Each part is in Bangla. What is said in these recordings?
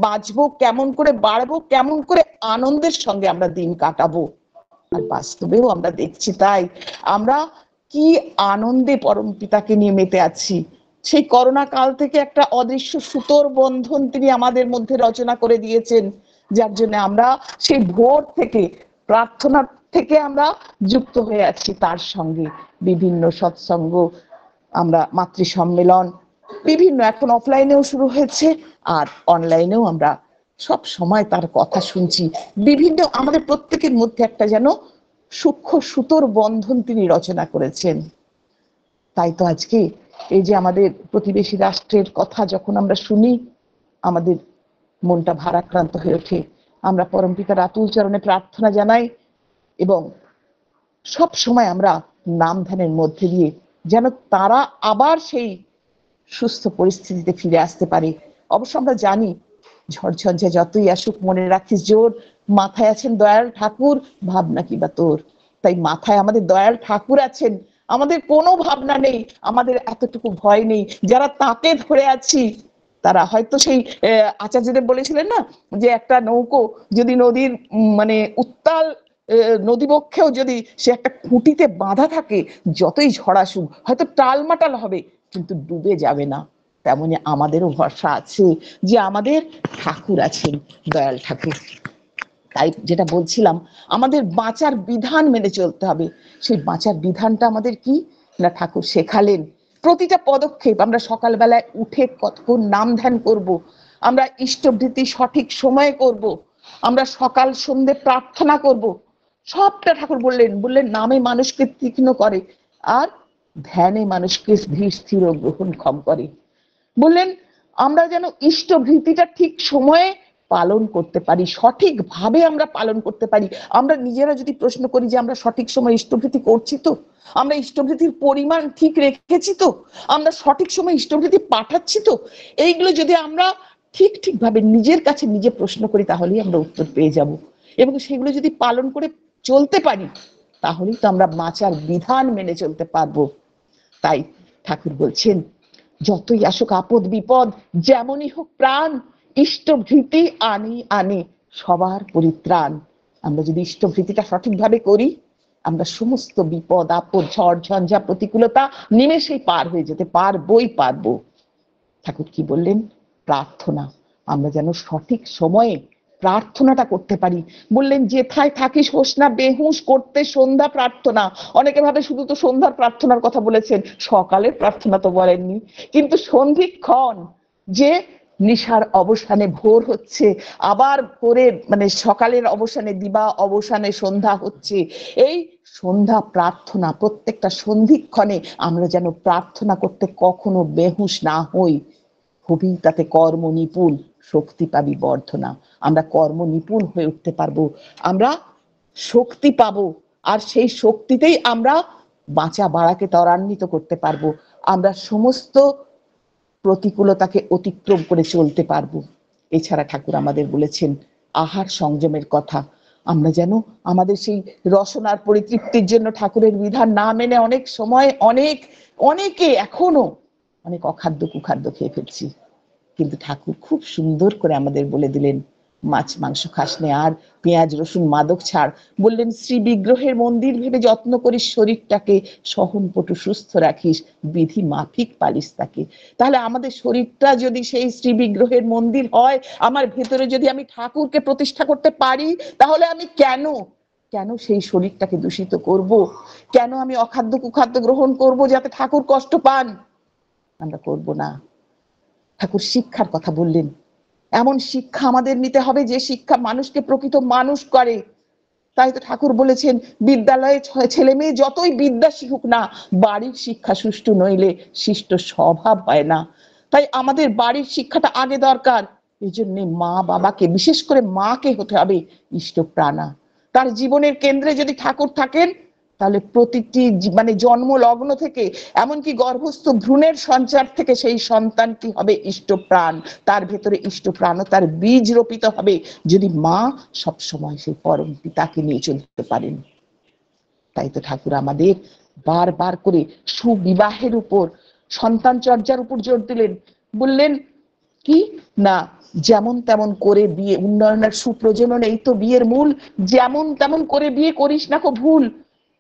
বাঁচবো, কেমন করে বাড়বো, কেমন করে আনন্দের সঙ্গে আমরা দিন কাটাবো। আর বাস্তবেও আমরা দেখছি তাই, আমরা কি আনন্দে পরম পিতাকে নিয়ে মেতে আছি। সেই করোনা কাল থেকে একটা অদৃশ্য সুতোর বন্ধন তিনি আমাদের মধ্যে রচনা করে দিয়েছেন, যার জন্য আমরা সেই ভোর থেকে প্রার্থনা থেকে আমরা যুক্ত হয়ে আছি তার সঙ্গে। বিভিন্ন সৎসঙ্গ, আমরা মাতৃ সম্মেলন, বিভিন্ন এখন অফলাইনেও শুরু হয়েছে, আর অনলাইনেও আমরা সব সময় তার কথা শুনছি। বিভিন্ন আমাদের প্রত্যেকের মধ্যে একটা যেন সূক্ষ্ম সুতোর বন্ধন তিনি রচনা করেছেন। তাই তো আজকে এই যে আমাদের প্রতিবেশী রাষ্ট্রের কথা যখন আমরা শুনি, আমাদের মনটা ভারাক্রান্ত হয়ে ওঠে। আমরা পরমপিতার আতুল চরণে প্রার্থনা জানাই, এবং সব সময় আমরা নাম ধ্যানের মধ্যে দিয়ে যেন তারা আবার সেই সুস্থ পরিস্থিতিতে ফিরে আসতে পারে। অবশ্য আমরা জানি ঝড়ঝঞ্ঝা যতই আসুক মনে রাখিস জোর, মাথায় আছেন দয়াল ঠাকুর, ভাবনা কি বা তোর। তাই মাথায় আমাদের দয়াল ঠাকুর আছেন, আমাদের কোনো ভাবনা নেই, আমাদের এতটুকু ভয় নেই। যারা তাকে ধরে আছি তারা হয়তো সেই আচার্যদেব বলেছিলেন না, যে একটা নৌকো যদি নদীর মানে উত্তাল নদীবক্ষেও যদি সে একটা খুঁটিতে বাঁধা থাকে, যতই ঝড় আসুক হয়তো টালমাটাল হবে কিন্তু ডুবে যাবে না। তেমনি আমাদেরও ভরসা আছে যে আমাদের ঠাকুর আছেন, দয়াল ঠাকুর। তাই যেটা বলছিলাম, আমাদের বাঁচার বিধান মেনে চলতে হবে। সেই বাঁচার বিধানটা আমাদের কি না, ঠাকুর শেখালেন। প্রতিটা পদক্ষেপ আমরা সকালবেলায় উঠে কতক্ষণ নাম ধ্যান করব, আমরা ইষ্টভৃতি সঠিক সময়ে করব, আমরা সকাল সন্ধ্যে প্রার্থনা করব, সবটা ঠাকুর বললেন নামে মানুষকে তীক্ষ্ণ করে, আর ধ্যানে মানুষকে ধীর স্থির ও গ্রহণক্ষম করে। বললেন আমরা যেন ইষ্টভৃতিটা ঠিক সময়ে পালন করতে পারি, সঠিকভাবে আমরা পালন করতে পারি। আমরা নিজেরা যদি প্রশ্ন করি যে আমরা সঠিক সময় ইষ্টভৃতি করছি তো, আমরা ইষ্টভৃতির পরিমাণ ঠিক রেখেছি তো, আমরা সঠিক সময় ইষ্টভৃতি পাঠাচ্ছি তো, এইগুলো যদি আমরা ঠিকভাবে নিজের কাছে নিজে প্রশ্ন করি তাহলেই আমরা উত্তর পেয়ে যাব। এবং সেগুলো যদি পালন করে চলতে পারি তাহলেই তো আমরা বাঁচার বিধান মেনে চলতে পারবো। তাই ঠাকুর বলছেন যতই আসুক আপদ বিপদ, যেমনই হোক প্রাণ, ইষ্টভৃতি আনি আনি সবার পরিত্রাণ। আমরা যদি ইষ্টভৃতিটা সঠিকভাবে করি, আমরা সমস্ত বিপদ আপদ ঝড় ঝঞ্ঝা প্রতিকূলতা নিমেষেই পার হয়ে যেতে পারবো। ঠাকুর কি বললেন? প্রার্থনা, আমরা যেন সঠিক সময়ে প্রার্থনাটা করতে পারি। বললেন যেথায় থাকিস হোস না বেহুশ করতে সন্ধ্যা প্রার্থনা। অনেকে ভাবে শুধু তো সন্ধ্যার প্রার্থনার কথা বলেছেন, সকালের প্রার্থনা তো বলেননি। কিন্তু সন্ধিক্ষণ, যে নিশার অবসানে ভোর হচ্ছে, আবার ভোরের মানে সকালের অবসানে দিবা অবসানে সন্ধ্যা হচ্ছে, এই সন্ধ্যা প্রার্থনা, প্রত্যেকটা সন্ধিক্ষণে আমরা যেন প্রার্থনা করতে কখনো বেহুশ না হই। হবি তাতে কর্ম নিপুণ, শক্তি পাবি বর্ধনা। আমরা কর্ম নিপুণ হয়ে উঠতে পারবো, আমরা শক্তি পাবো, আর সেই শক্তিতেই আমরা বাঁচা বাড়াকে ত্বরান্বিত করতে পারবো। আমরা সমস্ত প্রতিকূলতাকে অতিক্রম করে চলতে পারবো। এছাড়া ঠাকুর আমাদের বলেছেন আহার সংযমের কথা। আমরা যেন আমাদের সেই রসনার পরিতৃপ্তির জন্য ঠাকুরের বিধান না মেনে অনেক সময় অনেকে এখনো অনেক অখাদ্য কুখাদ্য খেয়ে ফেলছি। কিন্তু ঠাকুর খুব সুন্দর করে আমাদের বলে দিলেন মাছ মাংস খাস নে, আর পেঁয়াজ রসুন মাদক ছাড়। বললেন শ্রী বিগ্রহের মন্দির ভেবে যত্ন করিস শরীরটাকে, সহনপটু সুস্থ রাখিস, বিধি মাফিক পালিস তাকে। তাহলে আমাদের শরীরটা যদি সেই শ্রী বিগ্রহের মন্দির হয়, আমার ভেতরে যদি আমি ঠাকুরকে প্রতিষ্ঠা করতে পারি, তাহলে আমি কেন সেই শরীরটাকে দূষিত করব? কেন আমি অখাদ্য কুখাদ্য গ্রহণ করব যাতে ঠাকুর কষ্ট পান? আমরা করব না। ঠাকুর শিক্ষার কথা বললেন, এমন শিক্ষা আমাদের নিতে হবে যে শিক্ষা মানুষকে প্রকৃত মানুষ করে। তাই তো ঠাকুর বলেছেন বিদ্যালয়ে ছেলে মেয়ে যতই বিদ্যা শিখুক না, বাড়ির শিক্ষা সুষ্ঠু নইলে শিষ্ট স্বভাব হয় না। তাই আমাদের বাড়ির শিক্ষাটা আগে দরকার। এই জন্য মা বাবাকে, বিশেষ করে মাকে হতে হবে ইষ্টপ্রাণা। তার জীবনের কেন্দ্রে যদি ঠাকুর থাকেন, তাহলে প্রতিটি মানে জন্ম লগ্ন থেকে এমনকি গর্ভস্থ ভ্রূণের সঞ্চার থেকে সেই সন্তানটি হবে ইষ্টপ্রাণ। তার ভেতরে ইষ্টপ্রাণতার বীজ রোপিত হবে যদি মা সবসময় সেই পরম পিতাকে নিয়ে চলতে পারেন। তাই তো ঠাকুর আমাদের বারবার করে সুবিবাহের উপর, সন্তান চর্যার উপর জোর দিলেন। বললেন কি না, যেমন তেমন করে বিয়ে, উন্নয়নের সুপ্রজনন এই তো বিয়ের মূল, যেমন তেমন করে বিয়ে করিস না কো ভুল।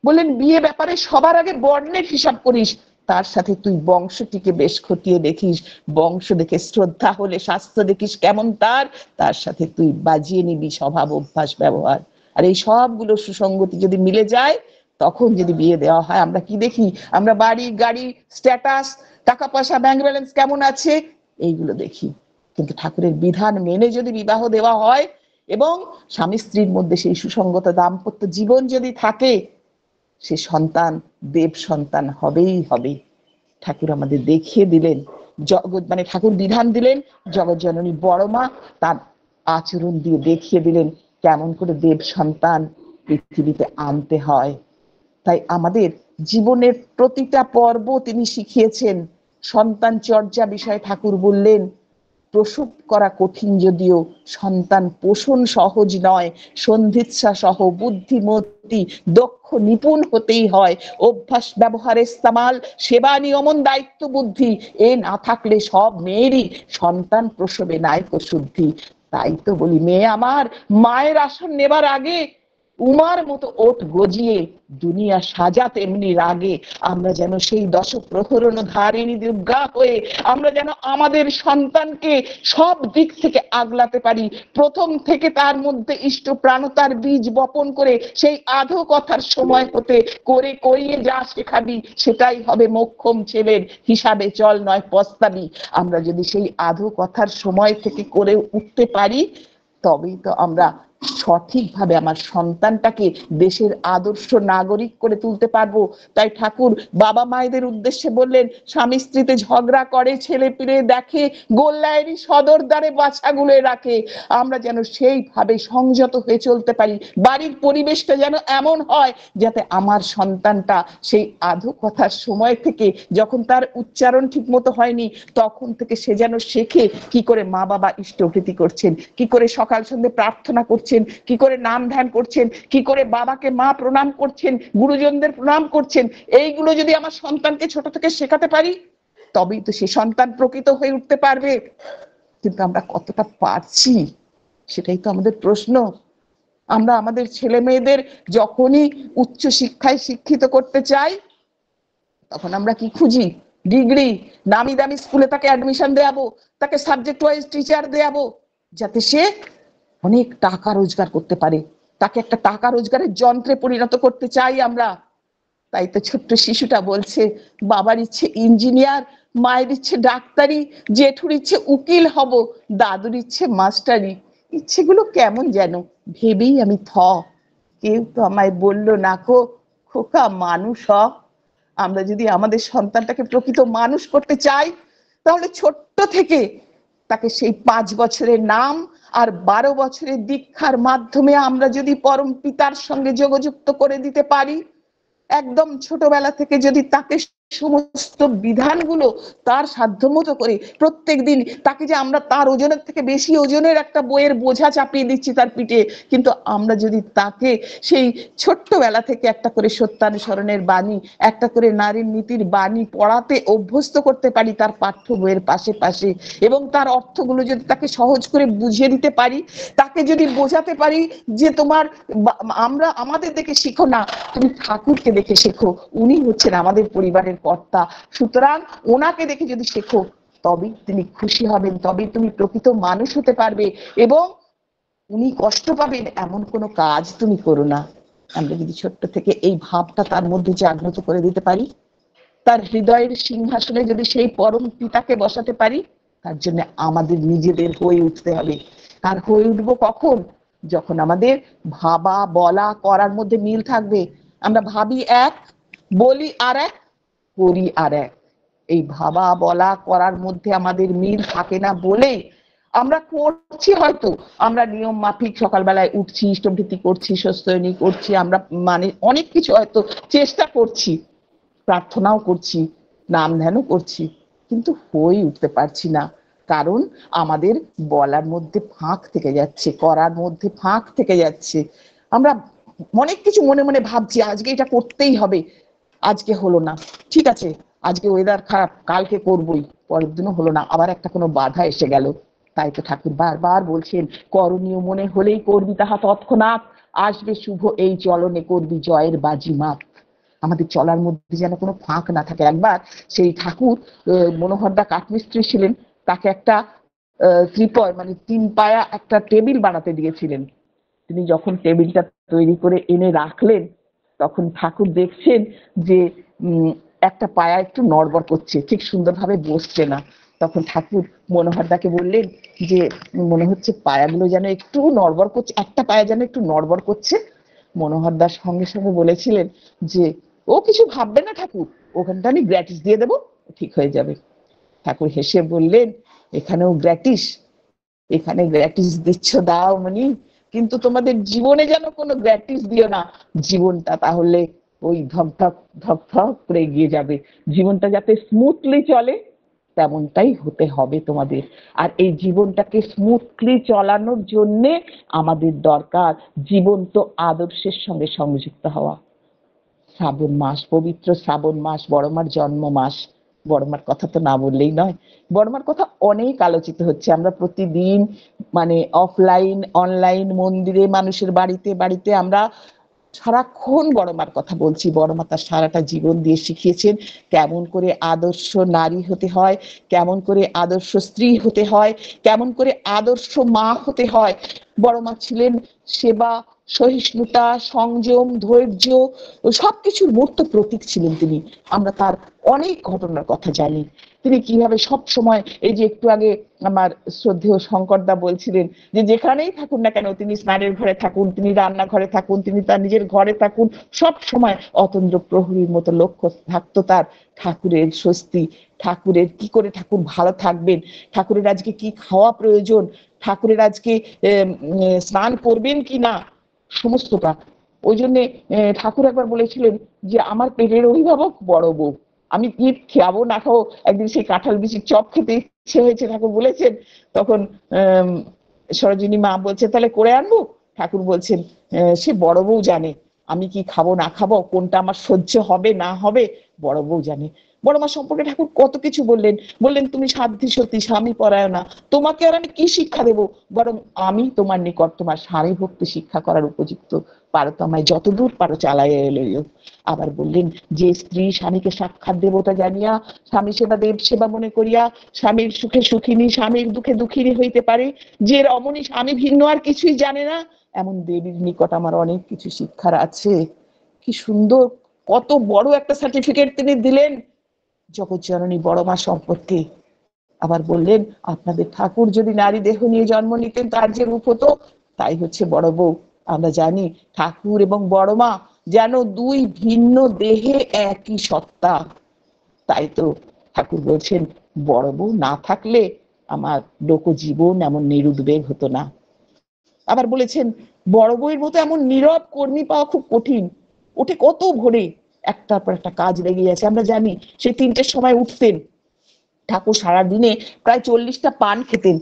বললেন বিয়ে ব্যাপারে সবার আগে বর্ণের হিসাব করিস, তার সাথে তুই বংশটিকে বেশ খতিয়ে দেখিস, বংশ দেখে শ্রদ্ধা হলে স্বাস্থ্য দেখিস কেমন তার, তার সাথে তুই বাজিয়ে নিবি স্বভাব অভ্যাস ব্যবহার। আর এই সবগুলো সুসঙ্গতি যদি মিলে যায়, তখন যদি বিয়ে দেওয়া হয়, আমরা কি দেখি? আমরা বাড়ি গাড়ি, স্ট্যাটাস, টাকা পয়সা, ব্যাংক ব্যালেন্স কেমন আছে, এইগুলো দেখি। কিন্তু ঠাকুরের বিধান মেনে যদি বিবাহ দেওয়া হয় এবং স্বামী স্ত্রীর মধ্যে সেই সুসঙ্গত দাম্পত্য জীবন যদি থাকে, সে সন্তান দেব সন্তান হবেই হবে। ঠাকুর আমাদের দেখিয়ে দিলেন, জগৎ মানে ঠাকুর বিধান দিলেন, জগৎ জননী বড় মা তার আচরণ দিয়ে দেখিয়ে দিলেন কেমন করে দেব সন্তান পৃথিবীতে আনতে হয়। তাই আমাদের জীবনের প্রতিটা পর্ব তিনি শিখিয়েছেন। সন্তান চর্যা বিষয়ে ঠাকুর বললেন, প্রসব করা কঠিন যদিও সন্তান পোষণ সহজ নয়, সন্ধিৎসা সহ বুদ্ধিমতী দক্ষ নিপুণ হতেই হয়। অভ্যাস, ব্যবহার, ইস্তেমাল, সেবা, নিয়মন, দায়িত্ব, বুদ্ধি এ না থাকলে সব মেয়েরই সন্তান প্রসবে নাইকো শুদ্ধি। তাই তো বলি, মেয়ে আমার মায়ের আসন নেবার আগে উমার মতো ওঠ গজিয়ে দুনিয়া সাজা তেমনি রাগে। আমরা যেন সেই দশ প্রহরণ ধারিণী দুর্গা হয়ে আমরা যেন আমাদের সন্তানকে সব দিক থেকে আগলাতে পারি। প্রথম থেকে তার মধ্যে ইষ্ট প্রাণতার বীজ বপন করে সেই আধো কথার সময় হতে করে করিয়ে যা শেখাবি সেটাই হবে মোক্ষম ছেলের, হিসাবে চল নয় পস্তাবি। আমরা যদি সেই আধো কথার সময় থেকে করে উঠতে পারি, তবেই তো আমরা সঠিকভাবে আমার সন্তানটাকে দেশের আদর্শ নাগরিক করে তুলতে পারবো। তাই ঠাকুর বাবা মায়েদের উদ্দেশ্যে বললেন, স্বামী স্ত্রীতে ঝগড়া করে, ছেলে পিলে দেখে, গোল্লায়েরই সদর দ্বারে বাছাগুলো রাখে, আমরা যেন সেইভাবে সংযত হয়ে চলতে পারি। বাড়ির পরিবেশটা যেন এমন হয় যাতে আমার সন্তানটা সেই আধো কথার সময় থেকে, যখন তার উচ্চারণ ঠিক মতো হয়নি, তখন থেকে সে যেন শেখে কি করে মা বাবা ইষ্টভৃতি করছেন, কি করে সকাল সন্ধ্যে প্রার্থনা করছেন, কি করে নাম ধ্যান করছেন, কি করে বাবাকে মা প্রণাম করছেন, গুরুজনদের প্রণাম করছেন। এইগুলো যদি আমার সন্তানকে ছোট থেকে শেখাতে পারি, তবেই তো সে সন্তান প্রকৃত হয়ে উঠতে পারবে। কিন্তু আমরা কতটা পারছি, সেটাই তো আমাদের প্রশ্ন। আমরা আমাদের ছেলে মেয়েদের যখনই উচ্চ শিক্ষায় শিক্ষিত করতে চাই, তখন আমরা কি খুঁজি? ডিগ্রি, নামি দামি স্কুলে তাকে অ্যাডমিশন দেয়াবো, তাকে সাবজেক্ট ওয়াইজ টিচার দেয়াবো, যাতে সে অনেক টাকা রোজগার করতে পারে। তাকে একটা টাকা রোজগারের যন্ত্রে পরিণত করতে চাই আমরা। তাই তো ছোট্ট শিশুটা বলছে, বাবার ইচ্ছে ইঞ্জিনিয়ার, মায়ের ইচ্ছে ডাক্তারি, জেঠুর ইচ্ছে উকিল হব, দাদুর ইচ্ছে মাস্টারি। ইচ্ছেগুলো কেমন যেন, ভেবেই আমি থ। কেউ তো আমায় বললো না কো, খোকা মানুষ হ। আমরা যদি আমাদের সন্তানটাকে প্রকৃত মানুষ করতে চাই, তাহলে ছোট্ট থেকে তাকে সেই 5 বছরের নাম আর 12 বছরের দীক্ষার মাধ্যমে আমরা যদি পরম পিতার সঙ্গে যোগযুক্ত করে দিতে পারি, একদম ছোটবেলা থেকে যদি তাকে সমস্ত বিধানগুলো তার সাধ্যমতো করে প্রত্যেক দিন, তাকে যে আমরা তার ওজনের থেকে বেশি ওজনের একটা বইয়ের বোঝা চাপিয়ে দিচ্ছি তার পিঠে, কিন্তু আমরা যদি তাকে সেই ছোট্টবেলা থেকে একটা করে সত্যানুসরণের বাণী, একটা করে নারীর নীতির বাণী পড়াতে অভ্যস্ত করতে পারি তার পাঠ্য বইয়ের পাশে পাশে, এবং তার অর্থগুলো যদি তাকে সহজ করে বুঝিয়ে দিতে পারি, তাকে যদি বোঝাতে পারি যে তোমার আমরা আমাদের দেখে শিখো না, তুমি ঠাকুরকে দেখে শেখো, উনি হচ্ছেন আমাদের পরিবারের কর্তা, সুতরাং ওনাকে দেখে যদি শেখো, তবেই তিনি খুশি হবেন, তবেই তুমি প্রকৃত মানুষ হতে পারবে, এবং উনি কষ্ট পাবেন এমন কোনো কাজ তুমি করো না। আমরা যদি ছোট্ট থেকে এই ভাবটা তার মধ্যে জাগ্রত করে দিতে পারি, তার হৃদয়ের সিংহাসনে যদি সেই পরম পিতাকে বসাতে পারি, তার জন্য আমাদের নিজেদের হয়ে উঠতে হবে। আর হয়ে উঠবো কখন? যখন আমাদের ভাবা, বলা, করার মধ্যে মিল থাকবে। আমরা ভাবি এক, বলি আর এক, করি আর এক। এই ভাবা, বলা, করার মধ্যে আমাদের মিল থাকে না বলে আমরা করছি, হয়তো আমরা নিয়ম মাফিক সকালবেলায় উঠছি, ইষ্টভৃতি করছি, স্বস্তিনী করছি, আমরা মানে অনেক কিছু হয়তো চেষ্টা করছি, প্রার্থনাও করছি, নাম ধ্যানও করছি, কিন্তু হয়ে উঠতে পারছি না। কারণ আমাদের বলার মধ্যে ফাঁক থেকে যাচ্ছে, করার মধ্যে ফাঁক থেকে যাচ্ছে। আমরা অনেক কিছু মনে মনে ভাবছি, আজকে এটা করতেই হবে, আজকে হলো না, ঠিক আছে, আজকে ওয়েদার খারাপ, কালকে করবই, পরের দিনও হলো না, আবার একটা কোনো বাধা এসে গেল, তাই তো ঠাকুর বারবার বলছেন, করণীয় মনে হলেই করবি তাহা তৎক্ষণাৎ, আসবে শুভ এই চলনে করবি জয়ের বাজিমাত। আমাদের চলার মধ্যে যেন কোনো ফাঁক না থাকে। একবার সেই ঠাকুর মনোহরদা কাঠমিস্ত্রি ছিলেন, তাকে একটা ত্রিপয় মানে 3 পায়া একটা টেবিল বানাতে দিয়েছিলেন। তিনি যখন টেবিলটা তৈরি করে এনে রাখলেন, তখন ঠাকুর দেখছেন যে একটা পায়া একটু নড়বড় করছে, ঠিক সুন্দরভাবে বসছে না। তখন ঠাকুর মনোহরদাকে বললেন যে মনে হচ্ছে পায়াগুলো যেন একটু নড়বড় করছে, একটা পায়া যেন একটু নড়বড় করছে। মনোহরদার সঙ্গে সঙ্গে বলেছিলেন যে ও কিছু ভাববে না ঠাকুর, ওখানটা আমি গ্র্যাটিস দিয়ে দেবো, ঠিক হয়ে যাবে। ঠাকুর হেসে বললেন, এখানেও গ্র্যাটিস? এখানে গ্র্যাটিস দিচ্ছ দাও মনি, কিন্তু তোমাদের জীবনে যেন কোনো গ্র্যাটিস দিও না। জীবনটা তাহলে ওই ধকধক ধকধক করে এগিয়ে যাবে। জীবনটা যাতে স্মুথলি চলে তেমনটাই হতে হবে তোমাদের। আর এই জীবনটাকে স্মুথলি চলানোর জন্য আমাদের দরকার জীবন্ত আদর্শের সঙ্গে সংযুক্ত হওয়া। শ্রাবণ মাস, পবিত্র শ্রাবণ মাস, বড়মার জন্ম মাস। বড়মার কথা তো না বললেই নয়। বড়মার কথা অনেক আলোচিত হচ্ছে। আমরা প্রতিদিন মানে অফলাইন অনলাইন মন্দিরে মানুষের বাড়িতে বাড়িতে আমরা সারাক্ষণ বড়মার কথা বলছি। বড়মা তার সারাটা জীবন দিয়ে শিখিয়েছেন কেমন করে আদর্শ নারী হতে হয়, কেমন করে আদর্শ স্ত্রী হতে হয়, কেমন করে আদর্শ মা হতে হয়। বড়মা ছিলেন সেবা, সহিষ্ণুতা, সংযম, ধৈর্য, সবকিছুর মূর্ত প্রতীক ছিলেন তিনি। আমরা তার অনেক ঘটনার কথা জানি। তিনি কিভাবে সব সময়, এই যে একটু আগে আমার শ্রদ্ধেয় শঙ্করদা বলছিলেন যে যেখানেই থাকুন না কেন, তিনি স্নানের ঘরে থাকুন, তিনি রান্নাঘরে থাকুন, তিনি তার নিজের ঘরে থাকুন, সব সময় অতন্দ্র প্রহরীর মতো লক্ষ্য থাকতো তার ঠাকুরের স্বস্তি, ঠাকুরের কি করে ঠাকুর ভালো থাকবেন, ঠাকুরের আজকে কি খাওয়া প্রয়োজন, ঠাকুরের আজকে স্নান করবেন কি না, সমস্তটা। ওই জন্য ঠাকুর একবার বলেছিলেন যে আমার পেটের অভিভাবক বড় বউ, আমি কি খাবো না খাবো, একদিন সেই কাঁঠাল বিচির চপ খেতে ইচ্ছে হয়েছে, ঠাকুর বলেছেন। তখন সরোজিনী মা বলছে তাহলে করে আনবো। ঠাকুর বলছেন সে বড় বউ জানে, আমি কি খাবো না খাবো, কোনটা আমার সহ্য হবে না হবে, বড় বউ জানে। বড় মা সম্পর্কে ঠাকুর কত কিছু বললেন। বললেন তুমি সাধ্যি সতী স্বামী পরায়ণা, তোমাকে আর আমি কি শিক্ষা দেব, বরং আমি তোমার নিকট তোমার স্বামী ভক্তি শিক্ষা করার উপযুক্ত, পারো তো আমায় যতদূর পারো চালাইয়া এলইও। আবার বললেন যে স্ত্রী স্বামীকে সাক্ষাৎ দেবতা জানিয়া স্বামী সেবা দেব সেবা মনে করিয়া স্বামীর সুখে সুখিনী স্বামীর দুঃখে দুঃখিনী হইতে পারে, যে রমণী স্বামী ভিন্ন আর কিছুই জানে না, এমন দেবীর নিকট আমার অনেক কিছু শিক্ষার আছে। কি সুন্দর, কত বড় একটা সার্টিফিকেট তিনি দিলেন জগৎ জননী বড় মা সম্পর্কে। আবার বললেন আপনাদের ঠাকুর যদি নারী দেহ নিয়ে জন্ম নিতেন তার যে রূপ হতো তাই হচ্ছে বড় বউ। আমরা জানি ঠাকুর এবং বড় মা যেন দুই ভিন্ন দেহে একই সত্তা। তাই তো ঠাকুর বলছেন বড় বউ না থাকলে আমার লোক জীবন এমন নিরুদ্বেগ হতো না। আবার বলেছেন বড় বউয়ের মতো এমন নীরব কর্মী পাওয়া খুব কঠিন। ওঠে কত ভোরে, একটার পর একটা কাজ লেগে আছে। আমরা জানি সে 3টের সময় উঠতেন। ঠাকুর সারাদিনে প্রায় 40টা পান খেতেন।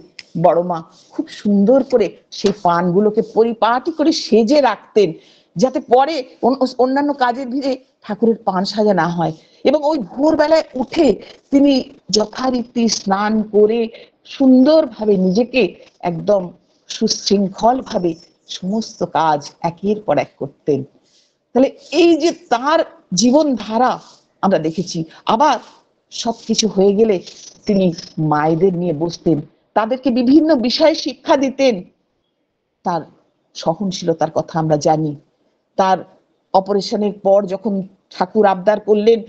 বড় মা খুব সুন্দর করে সেই পানগুলোকে পরিপাটি করে সেজে রাখতেন, যাতে পরে অন্যান্য কাজের ভিড়ে ঠাকুরের পান সাজা না হয়। এবং ওই ভোরবেলায় উঠে তিনি যথারীতি স্নান করে সুন্দরভাবে নিজেকে একদম সুশৃঙ্খল ভাবে সমস্ত কাজ একের পর এক করতেন। তাহলে এই যে তার জীবন ধারা আমরা দেখেছি। আবার সবকিছু হয়ে গেলে তিনি মায়েদের নিয়ে বসতেন, তাদেরকে বিভিন্ন বিষয়ে শিক্ষা দিতেন। তার সহনশীলতার কথা আমরা জানি। তার অপারেশনের পর যখন ঠাকুর আবদার করলেন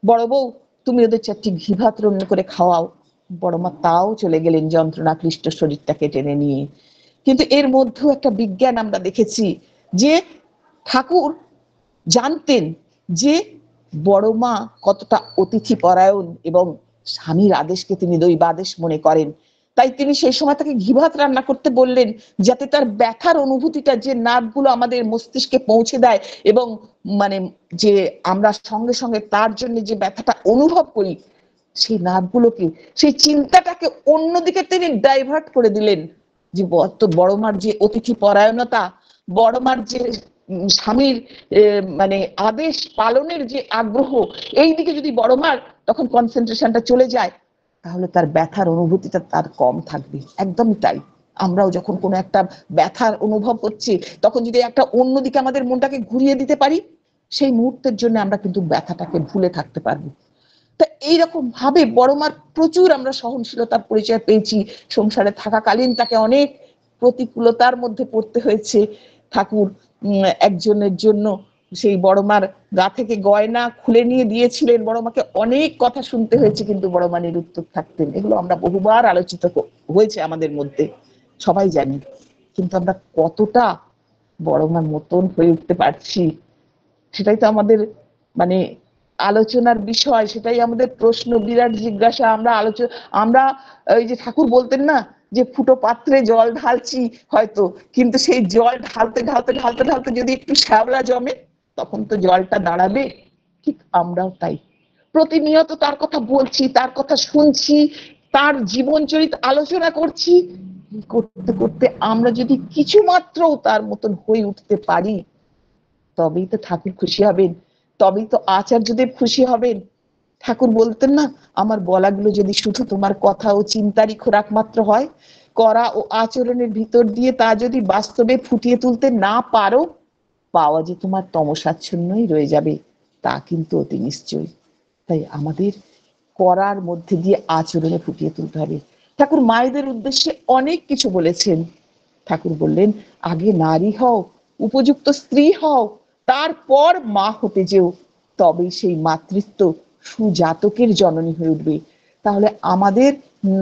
বড় বউ তুমি ওদের 4টি ঘি ভাত রান্না করে খাওয়াও, বড় মা তাও চলে গেলেন যন্ত্রণা ক্লিষ্ট শরীরটাকে টেনে নিয়ে। কিন্তু এর মধ্যেও একটা বিজ্ঞান আমরা দেখেছি যে ঠাকুর জানতেন যে বড় মা কতটা অতিথি পরায়ণ এবং স্বামীর আদেশকে তিনি দৈব আদেশ মনে করেন। তাই তিনি সেই সময় তাকে ঘি ভাত রান্না করতে বললেন, যাতে তার ব্যথার অনুভূতিটা, যে নার্ভগুলো আমাদের মস্তিষ্কে পৌঁছে দেয় এবং মানে যে আমরা সঙ্গে সঙ্গে তার জন্য যে ব্যথাটা অনুভব করি, সেই নার্ভগুলোকে, সেই চিন্তাটাকে অন্যদিকে তিনি ডাইভার্ট করে দিলেন। যে বড় মার যে অতিথি পরায়ণতা, বড় মার যে স্বামীর মানে আদেশ পালনের যে আগ্রহ, এই দিকে যদি বড় মার তখন কনসেন্ট্রেশনটা চলে যায়, তাহলে তার ব্যথার অনুভূতিটা তার কম থাকবে। একদমই তাই। আমরাও যখন কোনো একটা ব্যথার অনুভব করছি, তখন যদি একটা অন্যদিকে আমাদের মনটাকে ঘুরিয়ে দিতে পারি, সেই মুহূর্তের জন্য আমরা কিন্তু ব্যথাটাকে ভুলে থাকতে পারবো। তা এইরকম ভাবে বড় মার প্রচুর আমরা সহনশীলতার পরিচয় পেয়েছি। সংসারে থাকাকালীন তাকে অনেক প্রতিকূলতার মধ্যে পড়তে হয়েছে। ঠাকুর একজনের জন্য সেই বড় মার গা থেকে গয়না খুলে নিয়ে দিয়েছিলেন, বড় মাকে অনেক কথা শুনতে হয়েছে, কিন্তু বড় মা নিরুত্তর থাকতেন। এগুলো আমরা বহুবার আলোচিত হয়েছে আমাদের মধ্যে, সবাই জানি। কিন্তু আমরা কতটা বড় মার মতন হয়ে উঠতে পারছি, সেটাই তো আমাদের মানে আলোচনার বিষয়, সেটাই আমাদের প্রশ্ন, বিরাট জিজ্ঞাসা। আমরা ওই যে ঠাকুর বলতেন না, যে ফুটো পাত্রে জল ঢালছি হয়তো, কিন্তু সেই জল ঢালতে ঢালতে ঢালতে ঢালতে যদি একটু শ্যাওলা জমে, তখন তো জলটা দাঁড়াবে। ঠিক আমরাও তাই, প্রতিনিয়ত তার কথা বলছি, তার কথা শুনছি, তার জীবন চরিত আলোচনা করছি। করতে করতে আমরা যদি কিছু মাত্র তার মতন হয়ে উঠতে পারি, তবেই তো ঠাকুর খুশি হবেন, তবেই তো আচার্যদেব খুশি হবেন। ঠাকুর বলতেন না, আমার বলাগুলো যদি শুধু তোমার কথা ও চিন্তারই খোরাক মাত্র হয়, করা ও আচরণের ভিতর দিয়ে তা যদি বাস্তবে ফুটিয়ে তুলতে না পারো, পাওয়া যে তোমার তমসাচ্ছন্নই রয়ে যাবে, তা কিন্তু অতি নিশ্চয়। তাই আমাদের করার মধ্যে দিয়ে আচরণে ফুটিয়ে তুলতে হবে। ঠাকুর মায়েদের উদ্দেশ্যে অনেক কিছু বলেছেন। ঠাকুর বললেন, আগে নারী হও, উপযুক্ত স্ত্রী হও, তারপর মা হতে যেও, তবেই সেই মাতৃত্ব সুজাতকের জননী হয়ে উঠবে। তাহলে আমাদের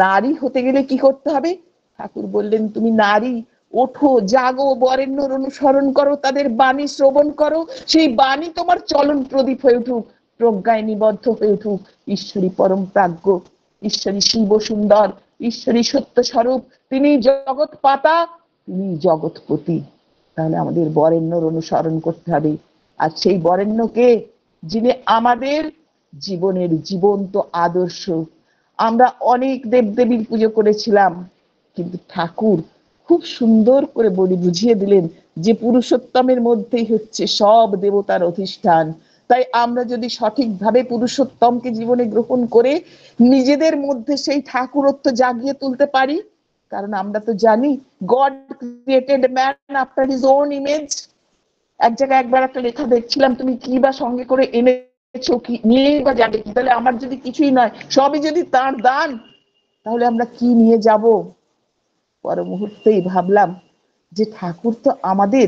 নারী হতে গেলে কি করতে হবে? ঠাকুর বললেন, তুমি নারী, ওঠো, জাগো, বরেণ্যর অনুসরণ করো, তাদের বাণী শ্রবণ করো, সেই বাণী তোমার চলন প্রদীপ হয়ে উঠুক, প্রজ্ঞায় নিবদ্ধ হয়ে উঠুক। ঈশ্বরী পরম প্রাজ্ঞ, ঈশ্বরী শিব সুন্দর, ঈশ্বরী সত্য স্বরূপ, তিনি জগৎ পাতা, তিনি জগৎপতি। তাহলে আমাদের বরেণ্যর অনুসরণ করতে হবে। আর সেই বরেণ্যকে, যিনি আমাদের জীবনের জীবন্ত আদর্শ। আমরা অনেক দেবদেবীর পুজো করেছিলাম, কিন্তু ঠাকুর খুব সুন্দর করে বলি বুঝিয়ে দিলেন যে পুরুষোত্তমের মধ্যেই হচ্ছে সব দেবতার অধিষ্ঠান। তাই আমরা যদি সঠিকভাবে পুরুষোত্তমকে জীবনে গ্রহণ করে নিজেদের মধ্যে সেই ঠাকুরত্ব জাগিয়ে তুলতে পারি, কারণ আমরা তো জানি god created man after his own image. এক জায়গায় একবার একটা লেখা দেখছিলাম, তুমি কি বা সঙ্গে করে এনেছো, কি নিয়েই বা যাবে কি? তাহলে আমার যদি কিছুই নয়, সবই যদি তার দান, তাহলে আমরা কি নিয়ে যাব? পর মুহূর্তেই ভাবলাম যে ঠাকুর তো আমাদের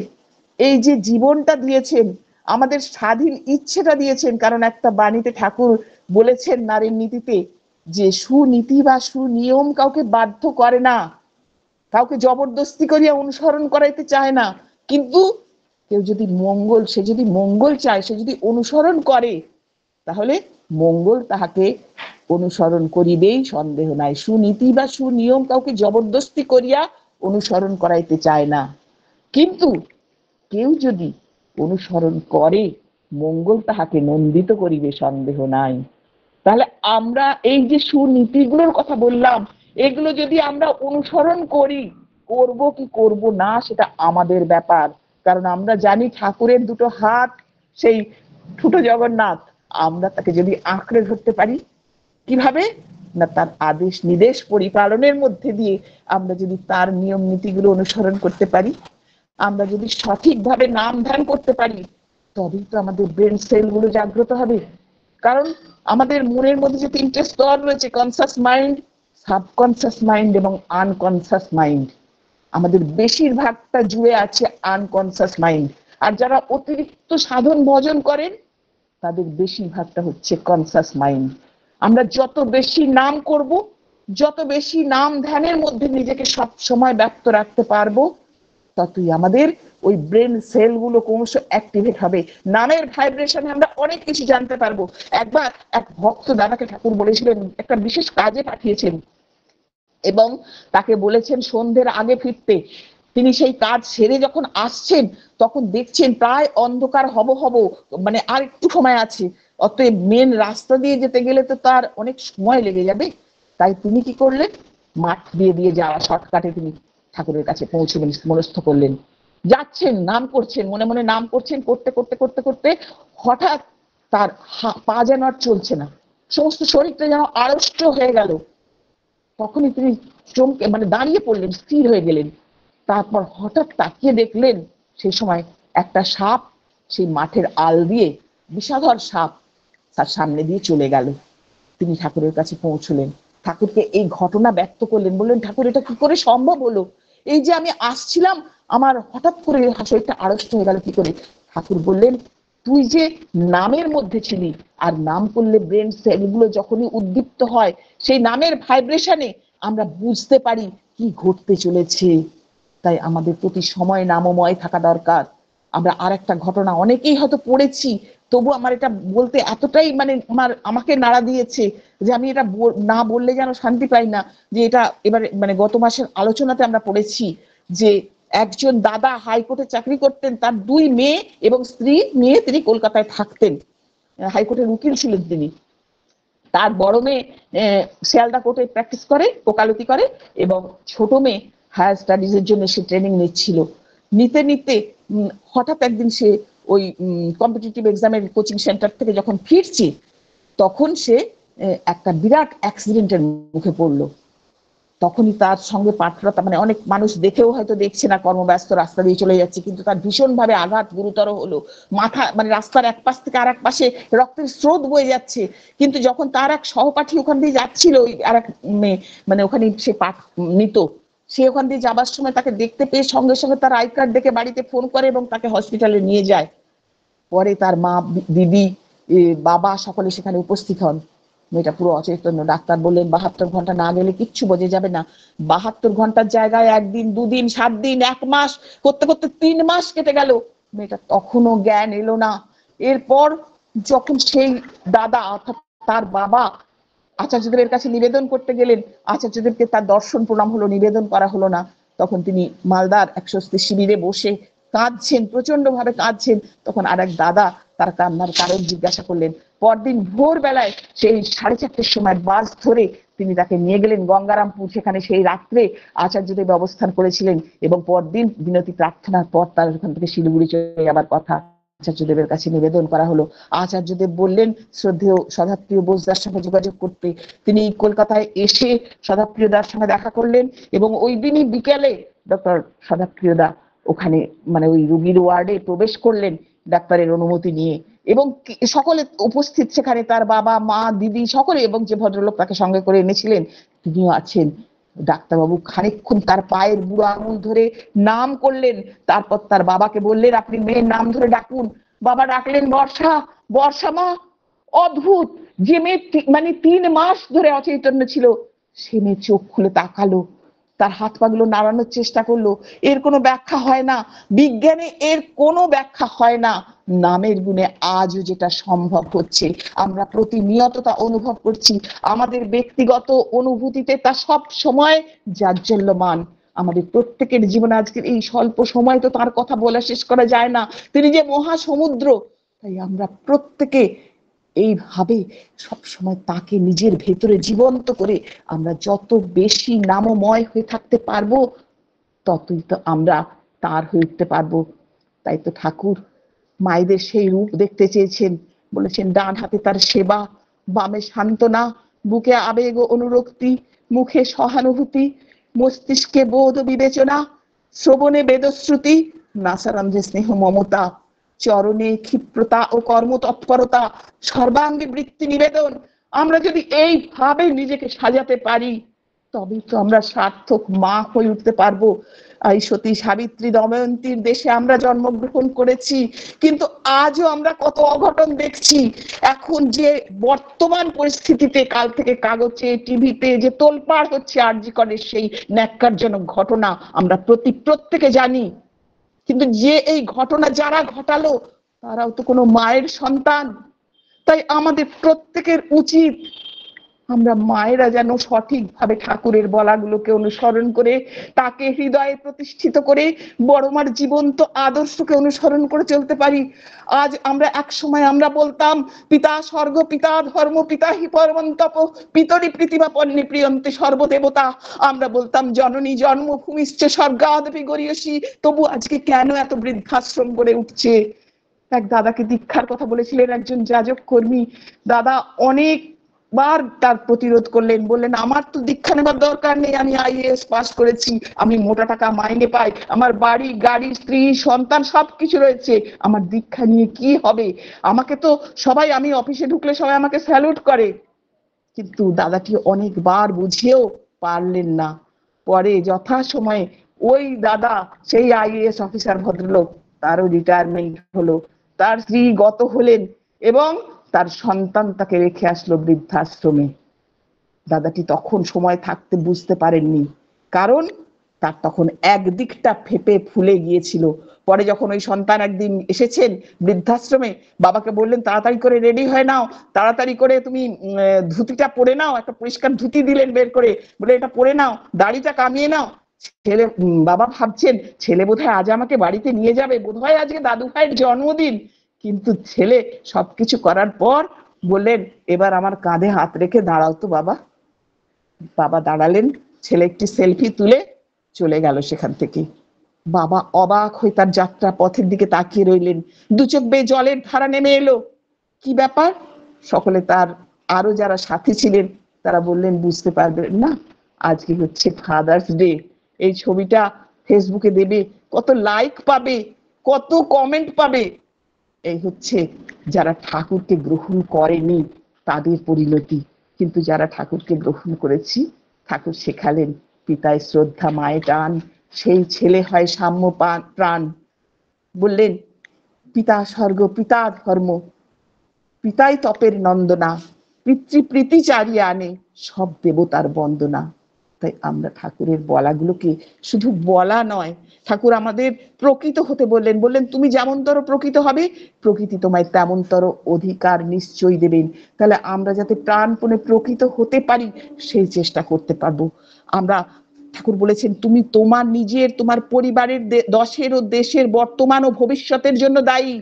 এই যে জীবনটা দিয়েছেন, আমাদের স্বাধীন ইচ্ছেটা দিয়েছেন। কারণ একটা বাণীতে ঠাকুর বলেছেন নারীর নীতিতে, যে সুনীতি বা সুনিয়ম কাউকে বাধ্য করে না, কাউকে জবরদস্তি করিয়া অনুসরণ করাইতে চায় না। কিন্তু কেউ যদি সে যদি মঙ্গল চায়, সে যদি অনুসরণ করে, তাহলে মঙ্গল তাহাকে অনুসরণ করিবেই, সন্দেহ নাই। সুনীতি বা সুনিয়ম কাউকে জবরদস্তি করিয়া অনুসরণ করাইতে চায় না। কিন্তু কেউ যদি অনুসরণ করে, মঙ্গল তাহাকে নন্দিত করিবে, সন্দেহ নাই। তাহলে আমরা এই যে সুনীতিগুলোর কথা বললাম, এগুলো যদি আমরা অনুসরণ করি, করব কি করব না সেটা আমাদের ব্যাপার। কারণ আমরা জানি ঠাকুরের দুটো হাত সেই ছোট জগন্নাথ, আমরা তাকে যদি আঁকড়ে ধরতে পারি, কিভাবে না তার আদেশ নির্দেশ পরিপালনের মধ্যে দিয়ে আমরা যদি তার নিয়ম নীতিগুলো অনুসরণ করতে পারি, আমরা যদি সঠিকভাবে নাম ধ্যান করতে পারি, তবেই তো আমাদের ব্রেন সেল গুলো জাগ্রত হবে। কারণ আমাদের মনের মধ্যে যে তিনটে স্তর রয়েছে, কনসাস মাইন্ড, সাবকনসাস মাইন্ড এবং আনকনসাস মাইন্ড, আমাদের বেশিরভাগটা জুড়ে আছে আনকনসাস মাইন্ড। আর যারা অতিরিক্ত সাধন ভজন করেন, তাদের বেশিরভাগটা হচ্ছে কনসাস মাইন্ড। আমরা যত বেশি নাম করব, যত বেশি নাম ধ্যানের মধ্যে নিজেকে সব সময় ব্যক্ত রাখতে পারবো, ততই আমাদের ওই ব্রেন সেল গুলো ক্রমশ অ্যাক্টিভেট হবে। নামের ভাইব্রেশনে আমরা অনেক কিছু জানতে পারবো। একবার এক ভক্ত দাদাকে ঠাকুর বলেছিলেন, একটা বিশেষ কাজে পাঠিয়েছেন এবং তাকে বলেছেন সন্ধ্যের আগে ফিরতে। তিনি সেই কাজ সেরে যখন আসছেন, তখন দেখছেন প্রায় অন্ধকার হব হব, মানে আর একটু সময় আছে। অতএব মেন রাস্তা দিয়ে যেতে গেলে তো তার অনেক সময় লেগে যাবে। তাই তিনি কি করলেন, মাঠ দিয়ে দিয়ে যাওয়া শর্টকাটে তিনি ঠাকুরের কাছে পৌঁছবেন মনস্থ করলেন। যাচ্ছেন, নাম করছেন, মনে মনে নাম করছেন, করতে করতে করতে করতে হঠাৎ তার পা যেন আর চলছে না, সমস্ত শরীরটা যেন আড়ষ্ট হয়ে গেল। তখনই তিনি চমকে মানে দাঁড়িয়ে পড়লেন, স্থির হয়ে গেলেন। তারপর হঠাৎ তাকিয়ে দেখলেন সেই সময় একটা সাপ সেই মাঠের আল দিয়ে, বিষাধর সাপ, তার সামনে দিয়ে চলে গেল। তিনি ঠাকুরের কাছে পৌঁছলেন, ঠাকুরকে এই ঘটনা ব্যক্ত করলেন, বললেন ঠাকুর এটা কি করে সম্ভব হলো, এই যে আমি আসছিলাম আমার হঠাৎ করে শরীরটা আড়ষ্ট হয়ে গেল কি করে। ঠাকুর বললেন তুই যে নামের মধ্যে ছিলি, আর নাম করলে ব্রেন সেলগুলো যখনই উদ্দীপ্ত হয় সেই নামের ভাইব্রেশনে আমরা বুঝতে পারি কি ঘটতে চলেছে। তাই আমাদের প্রতি সময় নামময় থাকা দরকার। আমরা আর একটা ঘটনা অনেকেই হয়তো পড়েছি, তবু আমার এটা বলতে এতটাই মানে আমাকে নাড়া দিয়েছে যে আমি এটা না বললে যেন শান্তি পাই না। যে এটা এবারে মানে গত মাসের আলোচনাতে আমরা পড়েছি যে একজন দাদা হাইকোর্টে চাকরি করতেন, তার 2 মেয়ে এবং স্ত্রী নিয়ে তিনি কলকাতায় থাকতেন, হাইকোর্টের উকিল ছিলেন তিনি। তার বড় মেয়ে শিয়ালদা কোর্টে প্র্যাকটিস করে, ওকালতি করে, এবং ছোট মেয়ে হায়ার স্টাডিজ এর জন্য সে ট্রেনিং নিচ্ছিল। নিতে নিতে হঠাৎ একদিন সে ওই কম্পিটিটিভ এক্সামের কোচিং সেন্টার থেকে যখন ফিরছে, তখন সে একটা বিরাট অ্যাক্সিডেন্টের মুখে পড়লো। তখনই তার সঙ্গে পাঠরতা মানে অনেক মানুষ দেখেও হয়তো দেখছে না, কর্মব্যস্ত রাস্তা দিয়ে চলে যাচ্ছে, কিন্তু তার ভীষণ ভাবে আঘাত গুরুতর হলো। মাথা মানে রাস্তার এক পাশ থেকে আর এক পাশে রক্তের স্রোত বয়ে যাচ্ছে। কিন্তু যখন তার এক সহপাঠী ওখান দিয়ে যাচ্ছিল, ওই আর এক মানে ওখানে সে পাঠ নিত, সে ওখান দিয়ে যাবার সময় তাকে দেখতে পেয়ে সঙ্গে সঙ্গে তার আই কার্ড দেখে বাড়িতে ফোন করে এবং তাকে হসপিটালে নিয়ে যায়। পরে তার মা, দিদি, বাবা সকলে সেখানে উপস্থিত হন। মেয়েটা পুরো অচেতন। ডাক্তার বললেন 72 ঘন্টা না গেলে কিচ্ছু বোঝা যাবে না। 72 ঘন্টার জায়গায় 1 দিন, 2 দিন, 7 দিন, 1 মাস করতে করতে 3 মাস কেটে গেল। মেয়েটা তখনও জ্ঞান এলো না। এরপর যখন সেই দাদা অর্থাৎ তার বাবা আচার্যদেবের কাছে নিবেদন করতে গেলেন, আচার্যদেবকে তার দর্শন প্রণাম হলো, নিবেদন করা হলো না। তখন তিনি মালদার এক স্বস্তি শিবিরে বসে কাঁদছেন, প্রচন্ড ভাবে কাঁদছেন। তখন আর এক দাদা তার কান্নার কারণ জিজ্ঞাসা করলেন। পরদিন ভোরবেলায় সেই 4:30টার সময় বাস ধরে তিনি তাকে নিয়ে গেলেন গঙ্গারামপুর। সেখানে সেই রাত্রে আচার্যদেব অবস্থান করেছিলেন এবং পরদিন বিনতি প্রার্থনার পর তার ওখান থেকে শিলিগুড়ি চলে যাবার কথা। আচার্যদেবের কাছে নিবেদন করা হলো। আচার্যদেব বললেন শ্রদ্ধেয় সদাপ্রিয় বোসদার সঙ্গে যোগাযোগ করতে। তিনি কলকাতায় এসে সদাপ্রিয় দার সঙ্গে দেখা করলেন এবং ওই দিনই বিকেলে ডক্টর সদাপ্রিয় দা ওখানে মানে ওই রোগীর ওয়ার্ডে প্রবেশ করলেন ডাক্তারের অনুমতি নিয়ে, এবং সকলে উপস্থিত সেখানে, তার বাবা, মা, দিদি সকলে, এবং যে ভদ্রলোক তাকে সঙ্গে করে এনেছিলেন তিনিও আছেন। ডাক্তারবাবু খানিকক্ষণ তার পায়ের বুড়ো আঙুল ধরে নাম করলেন, তারপর তার বাবাকে বললেন আপনি মেয়ের নাম ধরে ডাকুন। বাবা ডাকলেন বর্ষা। বর্ষা মা। অদ্ভুত, যে মেয়ে মানে 3 মাস ধরে অচৈতন্য ছিল, সে মেয়ে চোখ খুলে তাকালো, তার হাত পা গুলো নাড়ানোর চেষ্টা করলো। এর কোনো ব্যাখ্যা হয় না, বিজ্ঞানে এর কোনো ব্যাখ্যা হয় না। নামের গুণে আজও যেটা সম্ভব হচ্ছে, আমরা প্রতিনিয়ত তা অনুভব করছি। আমাদের ব্যক্তিগত অনুভূতিতে তা সব সময় জাজ্জল্যমান। আমাদের প্রত্যেকের জীবনে আজকের এই স্বল্প সময় তো তার কথা বলা শেষ করা যায় না। তিনি যে মহাসমুদ্র। তাই আমরা প্রত্যেকে এইভাবে সবসময় তাকে নিজের ভেতরে জীবন্ত করে আমরা যত বেশি নামময় হয়ে থাকতে পারবো, ততই তো আমরা তার হয়ে উঠতে পারবো। তাই তো ঠাকুর মায়েদের সেই রূপ দেখতে চেয়েছেন, বলেছেন ডান হাতে তার সেবা, বামে সান্ত্বনা, বুকে আবেগ ও অনুরক্তি, মুখে সহানুভূতি, মস্তিষ্কে বোধ বিবেচনা, শ্রবণে বেদশ্রুতি, নাসারন্ধ্রে স্নেহ মমতা, চরণে ক্ষিপ্রতা ও কর্মতৎপরতা, সর্বাঙ্গে বৃত্তি নিবেদন। আমরা যদি এইভাবে নিজেকে সাজাতে পারি, তবেই তো আমরা সার্থক মা হয়ে উঠতে পারবো। এই সতী সাবিত্রী দময়ন্তীর দেশে আমরা জন্মগ্রহণ করেছি, কিন্তু আজও আমরা কত অঘটন দেখছি। এখন যে বর্তমান পরিস্থিতিতে কাল থেকে কাগজে টিভিতে যে তোলপাড় হচ্ছে আরজি করের সেই ন্যাক্কারজনক ঘটনা, আমরা প্রত্যেকে জানি। কিন্তু যে এই ঘটনা যারা ঘটালো তারাও তো কোনো মায়ের সন্তান। তাই আমাদের প্রত্যেকের উচিত আমরা মায়েরা যেন সঠিকভাবে ঠাকুরের বলাগুলোকে অনুসরণ করে, তাকে হৃদয়ে প্রতিষ্ঠিত করে বড় মার জীবন্ত আদর্শকে অনুসরণ করে চলতে পারি। আজ আমরা এক সময় আমরা বলতাম পিতা স্বর্গ, পিতা ধর্ম, পিতা হি পরমং তপ, পিতরি প্রীতিমা পন্নী প্রিয়ন্তে সর্বদেবতা। আমরা বলতাম জননী জন্মভূমিশ্চ স্বর্গাদপি গরীয়সী। তবু আজকে কেন এত বৃদ্ধাশ্রম গড়ে উঠছে? এক দাদাকে দীক্ষার কথা বলেছিলেন একজন যাজক কর্মী। দাদা অনেক বার তার প্রতিরোধ করলেন, বললেন আমার তো দীক্ষা নেবার দরকার নেই, আমি আইএএস পাস করেছি, আমি মোটা টাকা মাইনে পাই, আমার বাড়ি গাড়ি স্ত্রী সন্তান সবকিছু রয়েছে, আমার দীক্ষা নিয়ে কি হবে, আমাকে তো সবাই, আমি অফিসে ঢুকলে সবাই আমাকে স্যালুট করে। কিন্তু দাদাটি অনেকবার বুঝিয়েও পারলেন না। পরে যথাসময়ে ওই দাদা, সেই আইএএস অফিসার ভদ্রলোক, তারও রিটায়ারমেন্ট হলো, তার স্ত্রী গত হলেন এবং তার সন্তান তাকে রেখে আসলো বৃদ্ধাশ্রমে। দাদাটি তখন সময় থাকতে বুঝতে পারেননি, কারণ তার তখন একদিকটা ফেপে ফুলে গিয়েছিল। পরে যখন ওই সন্তান একদিন এসেছেন বৃদ্ধাশ্রমে, বাবাকে বললেন তাড়াতাড়ি করে রেডি হয়ে নাও, তাড়াতাড়ি করে তুমি ধুতিটা পরে নাও, একটা পরিষ্কার ধুতি দিলেন বের করে, বলে এটা পরে নাও, দাড়িটা কামিয়ে নাও। ছেলে, বাবা ভাবছেন ছেলে বোধহয় আজ আমাকে বাড়িতে নিয়ে যাবে, বোধহয় আজকে দাদু ভাইয়ের জন্মদিন। কিন্তু ছেলে সবকিছু করার পর বললেন এবার আমার কাঁধে হাত রেখে দাঁড়াও তো বাবা। বাবা দাঁড়ালেন, ছেলে একটি সেলফি তুলে চলে গেল সেখান থেকে। বাবা অবাক হয়ে তার যাত্রা পথের দিকে তাকিয়ে রইলেন, দু চোখ বেয়ে জলের ধারা নেমে এলো। কি ব্যাপার? সকলে, তার আরো যারা সাথী ছিলেন তারা বললেন বুঝতে পারবেন না, আজকে হচ্ছে ফাদার্স ডে, এই ছবিটা ফেসবুকে দেবে, কত লাইক পাবে, কত কমেন্ট পাবে। এই হচ্ছে যারা ঠাকুরকে গ্রহণ করেনি তাদের পরিণতি। কিন্তু যারা ঠাকুরকে গ্রহণ করেছি, ঠাকুর শেখালেন পিতায় শ্রদ্ধা মায়ে টান, সেই ছেলে হয় সাম্য প্রাণ। বললেন পিতা স্বর্গ পিতা ধর্ম, পিতাই তপের নন্দনা, পিতৃপ্রীতি চারিয়ে আনে, সব দেবতার বন্দনা। তাই আমরা ঠাকুরের বলাগুলোকে শুধু বলা নয়, ঠাকুর আমাদের প্রকৃত হতে বললেন, বললেন তুমি যেমনতর প্রকৃত হবে প্রকৃতি তোমায় তেমনতর অধিকার নিশ্চয়ই দেবেন। তাহলে আমরা যাতে প্রাণপণে প্রকৃত হতে পারি সেই চেষ্টা করতে পারবো আমরা। ঠাকুর বলেছেন তুমি তোমার নিজের, তোমার পরিবারের, দশের ও দেশের বর্তমান ও ভবিষ্যতের জন্য দায়ী।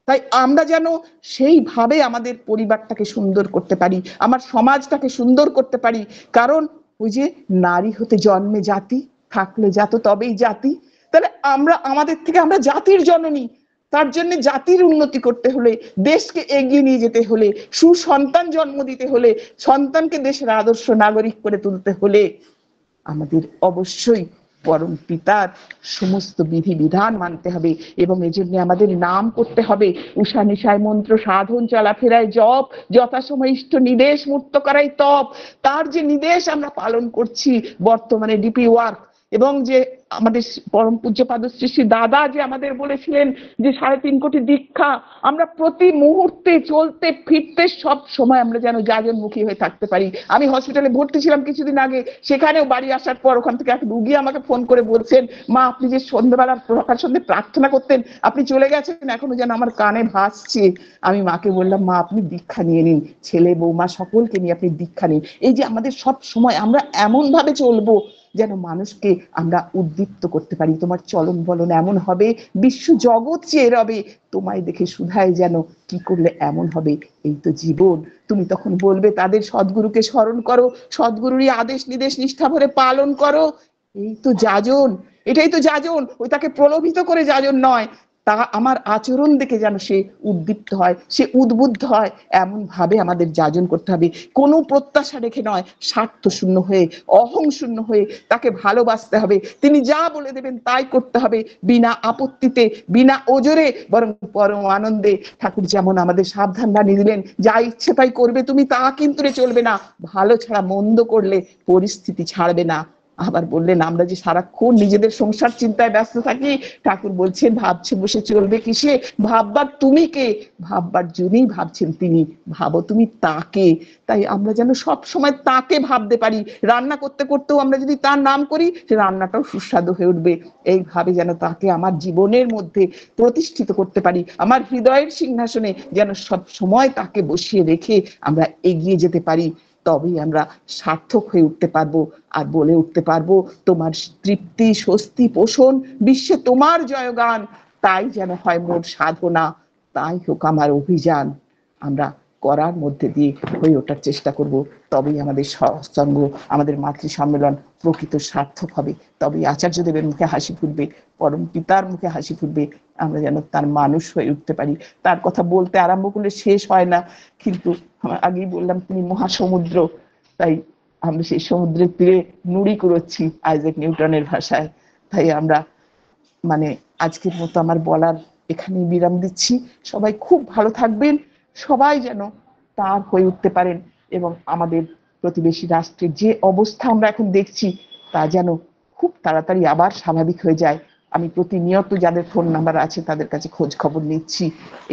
তাই আমরা যেন সেইভাবে আমাদের পরিবারটাকে সুন্দর করতে পারি, আমার সমাজটাকে সুন্দর করতে পারি। কারণ ওই যে নারী হতে জন্মে জাতি, থাকলে জাত তবেই জাতি। তাহলে আমরা আমাদের থেকে, আমরা জাতির জননী, তার জন্য জাতির উন্নতি করতে হলে, দেশকে এগিয়ে নিয়ে যেতে হলে, সুসন্তান জন্ম দিতে হলে, সন্তানকে দেশের আদর্শ নাগরিক করে তুলতে হলে আমাদের অবশ্যই পরম পিতার সমস্ত বিধি বিধান মানতে হবে। এবং এজন্য আমাদের নাম করতে হবে, উষা নিশায় মন্ত্র সাধন, চলাফেরায় জপ, যথাসময় ইষ্ট নির্দেশ মূর্ত করাই তপ। তার যে নির্দেশ আমরা পালন করছি বর্তমানে ডিপি ওয়ার্ক, এবং যে আমাদের পরম পূজ্যপাদ শ্রী শ্রী দাদা যে আমাদের বলেছিলেন যে 3.5 কোটি দীক্ষা, আমরা প্রতি মুহূর্তে চলতে ফিরতে সব সময় আমরা যেন যাজনমুখী হয়ে থাকতে পারি। আমি হসপিটালে ভর্তি ছিলাম কিছুদিন আগে, সেখানেও বাড়ি আসার পর ওখান থেকে এক রুগী আমাকে ফোন করে বলছেন মা আপনি যে সন্ধ্যেবেলা প্রকার সন্ধ্যে প্রার্থনা করতেন, আপনি চলে গেছেন, এখনো যেন আমার কানে ভাসছে। আমি মাকে বললাম মা আপনি দীক্ষা নিয়ে নিন, ছেলে বৌমা সকলকে নিয়ে আপনি দীক্ষা নিন। এই যে আমাদের সব সময় আমরা এমন ভাবে চলবো যেন মানুষকে আমরা উদ্দীপ্ত করতে পারি, তোমার চলন বলন এমন হবে বিশ্ব জগৎ চেয়ে রবে, তোমায় দেখে শুধায় যেন কি করলে এমন হবে, এই তো জীবন। তুমি তখন বলবে তাদের সদ্গুরুকে স্মরণ করো, সদ্গুরুরই আদেশ নির্দেশ নিষ্ঠা ভরে পালন করো। এই তো যাজন, এটাই তো যাজন। ওই তাকে প্রলোভিত করে যাজন নয়, তা আমার আচরণ দেখে যেন সে উদ্দীপ্ত হয়, সে উদ্বুদ্ধ হয়, এমন ভাবে আমাদের যাজন করতে হবে। কোনো প্রত্যাশা রেখে নয়, স্বার্থ শূন্য হয়ে, অহং শূন্য হয়ে তাকে ভালোবাসতে হবে। তিনি যা বলে দেবেন তাই করতে হবে, বিনা আপত্তিতে, বিনা ওজরে, বরং পরম আনন্দে। ঠাকুর যেমন আমাদের সাবধান বানিয়ে দিলেন, যা ইচ্ছে তাই করবে তুমি, তা কিন্তু চলবে না, ভালো ছাড়া মন্দ করলে পরিস্থিতি ছাড়বে না। আবার বললেন আমরা যে সারাক্ষণ নিজেদের সংসার চিন্তায় ব্যস্ত থাকি, ঠাকুর বলছেন ভাবছে বসে চলবে কিসে, ভাববার তুমি কে, ভাববার জন্যই ভাবছেন তিনি, ভাবো তুমি তাকে। তাই আমরা যেন সব সময় তাকে ভাবতে পারি, রান্না করতে করতেও আমরা যদি তার নাম করি সে রান্নাটাও সুস্বাদু হয়ে উঠবে। এইভাবে যেন তাকে আমার জীবনের মধ্যে প্রতিষ্ঠিত করতে পারি, আমার হৃদয়ের সিংহাসনে যেন সব সময় তাকে বসিয়ে রেখে আমরা এগিয়ে যেতে পারি। তবেই আমরা সার্থক হয়ে উঠতে পারবো, আর বলে উঠতে পারবো তোমার তৃপ্তি স্বস্তি পোষণ বিশ্বে তোমার জয়গান, তাই যেন হয় মোর সাধনা, তাই হোক আমার অভিযান। আমরা করার মধ্যে দিয়ে হয়ে ওঠার চেষ্টা করব, তবেই আমাদের সৎসঙ্গ, আমাদের মাতৃ সম্মেলন প্রকৃত সার্থক হবে। তবেই আচার্যদেবের মুখে হাসি ফুটবে, পরম পিতার মুখে হাসি ফুটবে। আমরা যেন তার মানুষ হয়ে উঠতে পারি। তার কথা বলতে আরম্ভ করলে শেষ হয় না, কিন্তু আগেই বললাম তিনি মহাসমুদ্র, তাই আমরা সেই সমুদ্রের তীরে নুড়ি কুড়োচ্ছি আইজ্যাক নিউটনের ভাষায়। তাই আমরা মানে আজকের মতো আমার বলার এখানেই বিরাম দিচ্ছি। সবাই খুব ভালো থাকবেন, সবাই যেন তার হয়ে উঠতে পারেন, এবং আমাদের প্রতিবেশী রাষ্ট্রের যে অবস্থা আমরা এখন দেখছি তা যেন খুব তাড়াতাড়ি আবার স্বাভাবিক হয়ে যায়। আমি প্রতিনিয়ত যাদের ফোন নাম্বার আছে তাদের কাছে খোঁজ খবর নিচ্ছি,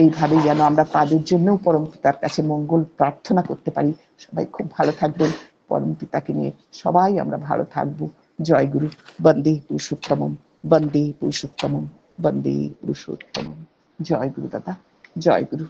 এইভাবে যেন আমরা তাদের জন্যও পরম পিতার কাছে মঙ্গল প্রার্থনা করতে পারি। সবাই খুব ভালো থাকবেন, পরম পিতাকে নিয়ে সবাই আমরা ভালো থাকবো। জয় গুরু। বন্দে পুরুষোত্তমম, বন্দে পুরুষোত্তমম, বন্দে পুরুষোত্তমম। জয় গুরু দাদা, জয় গুরু।